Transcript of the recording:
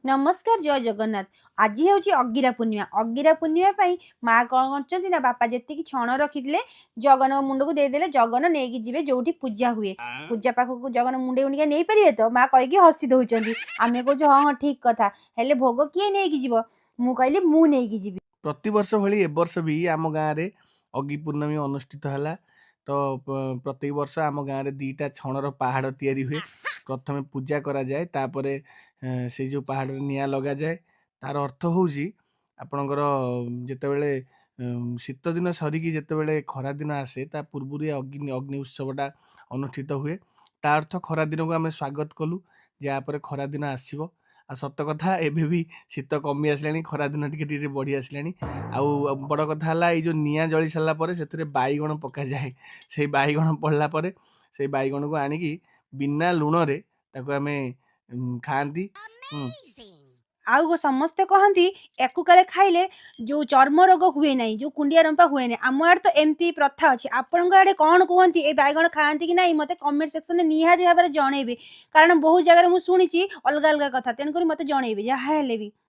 नमस्कार जय जगन्नाथ। आज हूँ अगिरा पूर्णिमा। अगिरा पूर्णिमा पाई माँ कौन कर ना बापा जी छण रखिले जगन मुंड को देदेले जगन नहीं जी जो पूजा हुए पूजा पाखक जगन मुंडे मुंडिका नहीं पारे तो माँ कहीकि हसी दौरान आम कौ हाँ हाँ ठीक कथा हेले भोग किए नहीं जीव मु कहली मु नहीं जीवी। प्रतिवर्ष भଳି ए ବର୍ଷ ବି ଆମ ଗାଁରେ ଅଗି ପୂର୍ଣ୍ଣମୀ ଅନୁଷ୍ଠିତ ହେଲା। ତ ପ୍ରତ୍ୟେକ ବର୍ଷ ଆମ ଗାଁରେ ଦିଟା ଛଣର ପାହାଡ଼ ତିଆରି ହୁଏ। ପ୍ରଥମେ ପୂଜା କରାଯାଏ, ତାପରେ ସେଇ ଯୋଉ ପାହାଡ଼ରେ ନିଆଁ ଲଗାଯାଏ। ତାର ଅର୍ଥ ହଉଛି ଆପଣଙ୍କର ଯେତେବେଳେ ଶୀତ ଦିନ ସରିକି ଯେତେବେଳେ ଖରା ଦିନ ଆସେ ତା ପୂର୍ବରୁ ଏ ଅଗ୍ନି ଉତ୍ସବଟା ଅନୁଷ୍ଠିତ ହୁଏ। ତା ଅର୍ଥ ଖରା ଦିନକୁ ଆମେ ସ୍ୱାଗତ କଲୁ ଯେ ୟା ପରେ ଖରା ଦିନ ଆସିବ। ଆଉ ସତ କଥା ଏବେ ବି ଶୀତ କମି ଆସିଲାଣି, ଖରା ଦିନ ଟିକେ ଟିକେ ବଢି ଆସିଲାଣି। ଆଉ ବଡ କଥା ହେଲା ଏଇ ଯୋଉ ନିଆଁ ଜଳି ସାରିଲା ପରେ ସେଥିରେ ବାଇଗଣ ପକାଯାଏ। ସେଇ ବାଇଗଣ ପଡିଲା ପରେ ସେଇ ବାଇଗଣକୁ ଆଣିକି ବିନା ଲୁଣରେ ତାକୁ ଆମେ ଖାଆନ୍ତି। ହୁଁ। आउ समस्ते कहती याकू काले खाइले जो चर्म रोग हुए ना जो कुंडिया रंपा हुए ना आम आड़े तो एमती प्रथा अच्छी आपण आड़े कौन कहती ए बैगण खाती कि ना मत कमेंट सेक्शन में निहाती भाव में जनइबे कारण बहुत जगह मुझे शुणी अलग अलग कथा तेणुक मत जनइबे जहाँ भी।